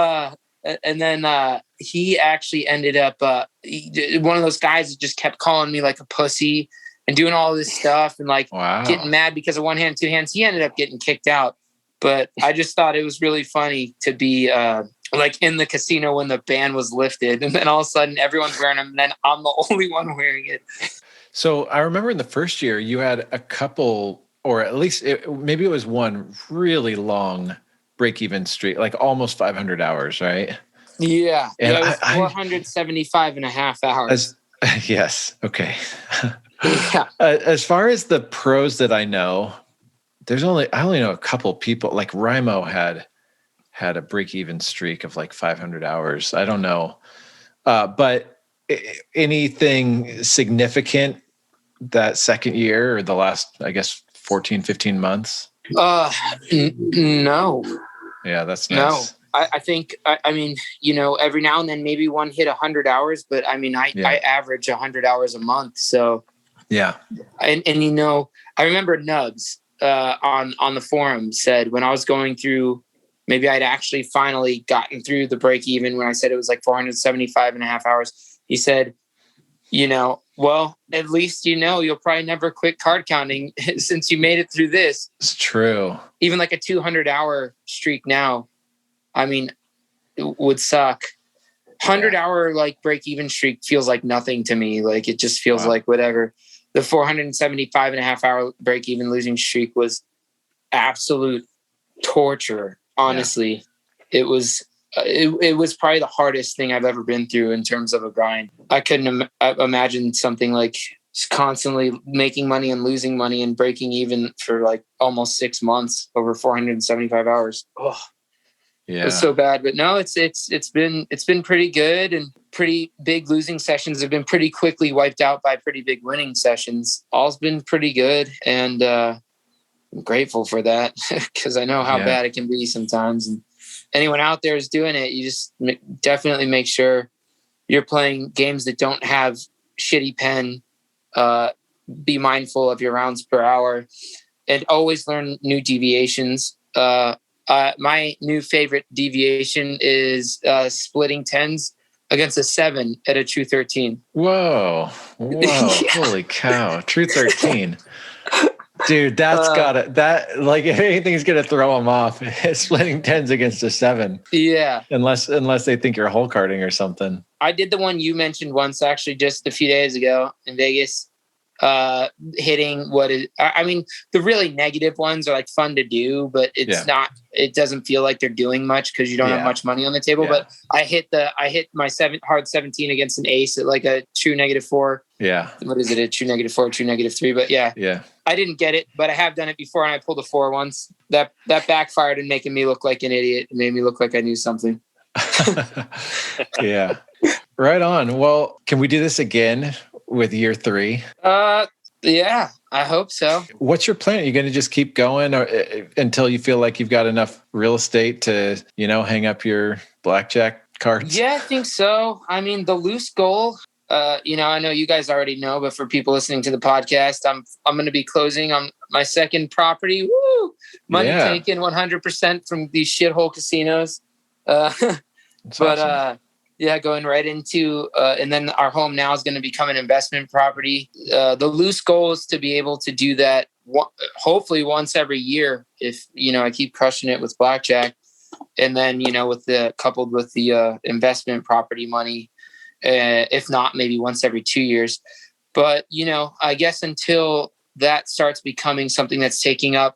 he actually ended up, one of those guys that just kept calling me like a pussy and doing all this stuff and like getting mad because of one hand, two hands. He ended up getting kicked out. But I just thought it was really funny to be like in the casino when the ban was lifted. And then all of a sudden everyone's wearing them. And then I'm the only one wearing it. So I remember in the first year you had a couple, or at least maybe it was one really long break-even streak, like almost 500 hours, right? Yeah. And it was 475 and a half hours. Yes. Okay. Yeah. As far as the pros that I know, I only know a couple people. Like Rimo had a break-even streak of like 500 hours. I don't know. But anything significant that second year or the last, I guess, 14, 15 months? No. Yeah, that's nice. No, I think, I mean, every now and then maybe one hit 100 hours, but I mean, I average 100 hours a month. So yeah. And I remember Nubs on the forum said when I was going through, maybe I'd actually finally gotten through the break even when I said it was like 475 and a half hours. He said, well, at least you'll probably never quit card counting since you made it through this. It's true. Even like a 200-hour streak now, I mean, it would suck. 100-hour like break-even streak feels like nothing to me. Like it just feels like whatever. The 475 and a half hour break-even losing streak was absolute torture. Honestly, it was probably the hardest thing I've ever been through in terms of a grind. I couldn't imagine something like constantly making money and losing money and breaking even for like almost 6 months over 475 hours. Oh, yeah. It was so bad, but no, it's been pretty good and pretty big losing sessions have been pretty quickly wiped out by pretty big winning sessions. All's been pretty good. And I'm grateful for that because I know how bad it can be sometimes. And anyone out there is doing it, you just definitely make sure you're playing games that don't have shitty pen. Be mindful of your rounds per hour and always learn new deviations. My new favorite deviation is splitting 10s against a 7 at a true 13. Whoa. Holy cow. True 13. Dude, that's like if anything's going to throw them off, it's splitting 10s against a 7. Yeah. Unless they think you're hole carding or something. I did the one you mentioned once, actually, just a few days ago in Vegas. Hitting the really negative ones are like fun to do, but it doesn't feel like they're doing much because you don't have much money on the table. But I hit my hard 17 against an ace at like a true -4. Yeah. What is it? A true -4, true -3. But yeah. I didn't get it, but I have done it before and I pulled a 4 once. That backfired and making me look like an idiot. It made me look like I knew something. Yeah. Right on. Well, can we do this again with year 3? Yeah, I hope so. What's your plan? Are you going to just keep going until you feel like you've got enough real estate to, hang up your blackjack cards? Yeah, I think so. I mean, the loose goal, I know you guys already know, but for people listening to the podcast, I'm going to be closing on my second property. Woo! Money taken 100% from these shithole casinos. Awesome. Going right into, and then our home now is going to become an investment property. The loose goal is to be able to do that hopefully once every year if, I keep crushing it with blackjack. And then, coupled with the investment property money, if not maybe once every 2 years. But, I guess until that starts becoming something that's taking up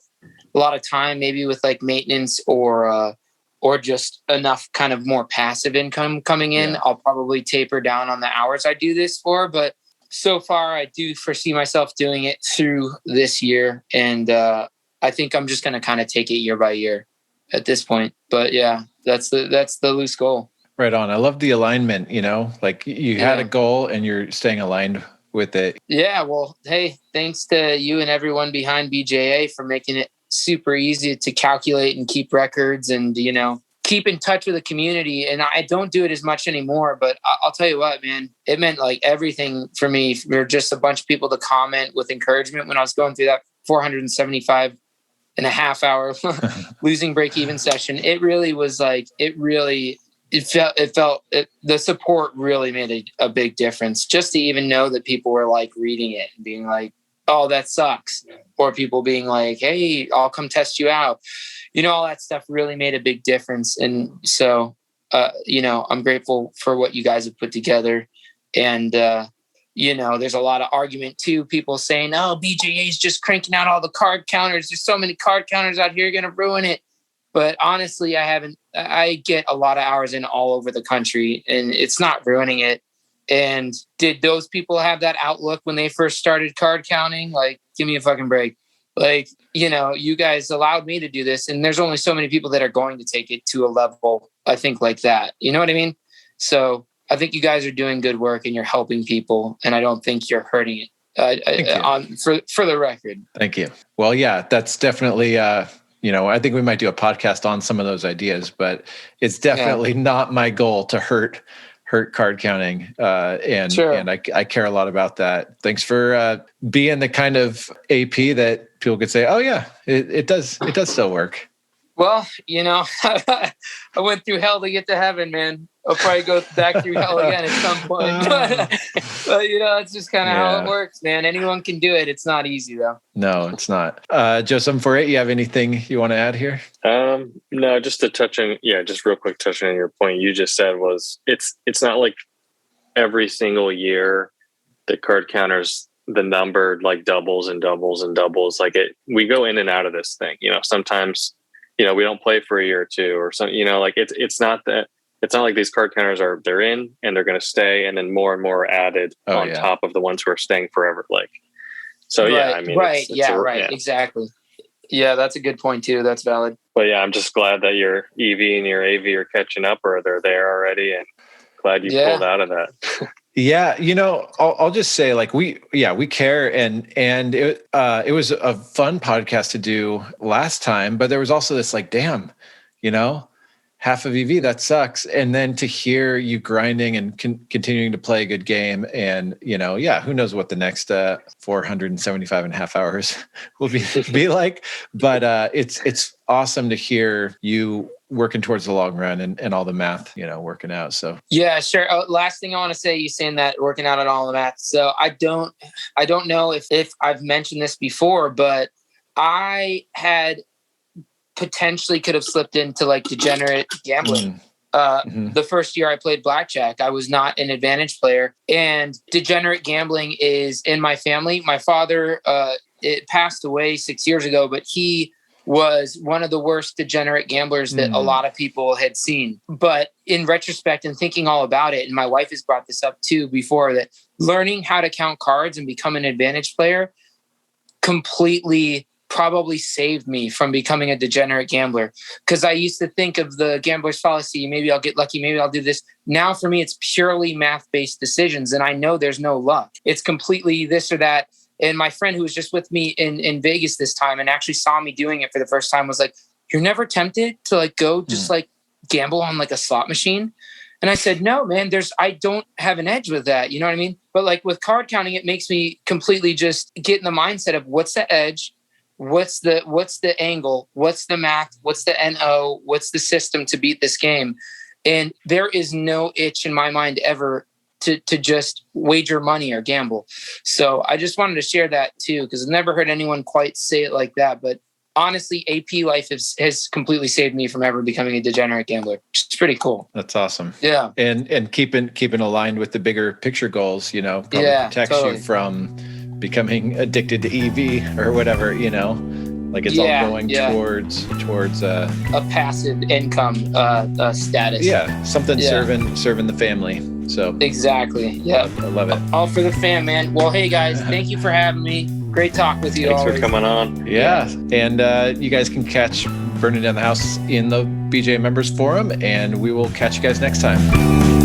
a lot of time, maybe with like maintenance or just enough kind of more passive income coming in, I'll probably taper down on the hours I do this for. But so far, I do foresee myself doing it through this year. And I think I'm just going to kind of take it year by year at this point. But yeah, that's the loose goal. Right on. I love the alignment, like you had a goal and you're staying aligned with it. Yeah. Well, hey, thanks to you and everyone behind BJA for making it super easy to calculate and keep records and, keep in touch with the community. And I don't do it as much anymore, but I'll tell you what, man, it meant like everything for me. There were just a bunch of people to comment with encouragement when I was going through that 475 and a half hour losing break even session. It really was like, the support really made a big difference just to even know that people were like reading it and being like, oh, that sucks. Or people being like, hey, I'll come test you out. All that stuff really made a big difference. And so, I'm grateful for what you guys have put together. And, there's a lot of argument too. People saying, oh, BJA is just cranking out all the card counters. There's so many card counters out here, you're going to ruin it. But honestly, I get a lot of hours in all over the country and it's not ruining it. And did those people have that outlook when they first started card counting? Like, give me a fucking break. Like, you guys allowed me to do this. And there's only so many people that are going to take it to a level, I think, like that. You know what I mean? So I think you guys are doing good work and you're helping people. And I don't think you're hurting it for the record. Thank you. Well, yeah, that's definitely, I think we might do a podcast on some of those ideas, but it's definitely not my goal to hurt card counting. And I care a lot about that. Thanks for being the kind of AP that people could say, oh yeah, it does still work. Well, I went through hell to get to heaven, man. I'll probably go back through hell again at some point. But it's just kind of how it works, man. Anyone can do it. It's not easy though. No, it's not. Joe, 748, you have anything you want to add here? No, just to touch on, just real quick, touching on your point you just said was it's not like every single year the card counters, the number like doubles and doubles and doubles. Like we go in and out of this thing, sometimes, we don't play for a year or two or something, like it's not that. It's not like these card counters they're in and they're going to stay and then more and more are added on top of the ones who are staying forever. Exactly. Yeah, that's a good point too. That's valid. But yeah, I'm just glad that your EV and your AV are catching up or they're there already. And glad you pulled out of that. Yeah, I'll just say, like, we care, and it was a fun podcast to do last time, but there was also this, like, damn, half of EV, that sucks. And then to hear you grinding and continuing to play a good game, and who knows what the next 475 and a half hours will be like, but it's awesome to hear you working towards the long run and all the math, working out. So yeah, sure. Last thing I want to say, you saying that working out and all the math. So I don't know if I've mentioned this before, but I had potentially could have slipped into like degenerate gambling. The first year I played Blackjack, I was not an advantage player, and degenerate gambling is in my family. My father, it passed away 6 years ago, but he was one of the worst degenerate gamblers that a lot of people had seen. But in retrospect and thinking all about it, and my wife has brought this up too before, that learning how to count cards and become an advantage player completely probably saved me from becoming a degenerate gambler. Because I used to think of the gambler's fallacy, maybe I'll get lucky, maybe I'll do this. Now for me, it's purely math-based decisions, and I know there's no luck. It's completely this or that. And my friend who was just with me in Vegas this time and actually saw me doing it for the first time was like, "You're never tempted to like go just like gamble on like a slot machine?" And I said, "No, man, I don't have an edge with that." You know what I mean? But like with card counting, it makes me completely just get in the mindset of what's the edge, what's the angle, what's the math, what's the NO, what's the system to beat this game. And there is no itch in my mind ever to just wager money or gamble. So I just wanted to share that too, because I've never heard anyone quite say it like that. But honestly, AP life has completely saved me from ever becoming a degenerate gambler. It's pretty cool. That's awesome. Yeah. And keeping aligned with the bigger picture goals, probably protects you from becoming addicted to EV or whatever, like it's all going towards a passive income status. Yeah. Something serving the family. So exactly. Yeah. I love it. All for the fam, man. Well, hey guys, thank you for having me. Great talk with you. Thanks always. for coming on. Yeah. And you guys can catch Burning Down the House in the BJA members forum, and we will catch you guys next time.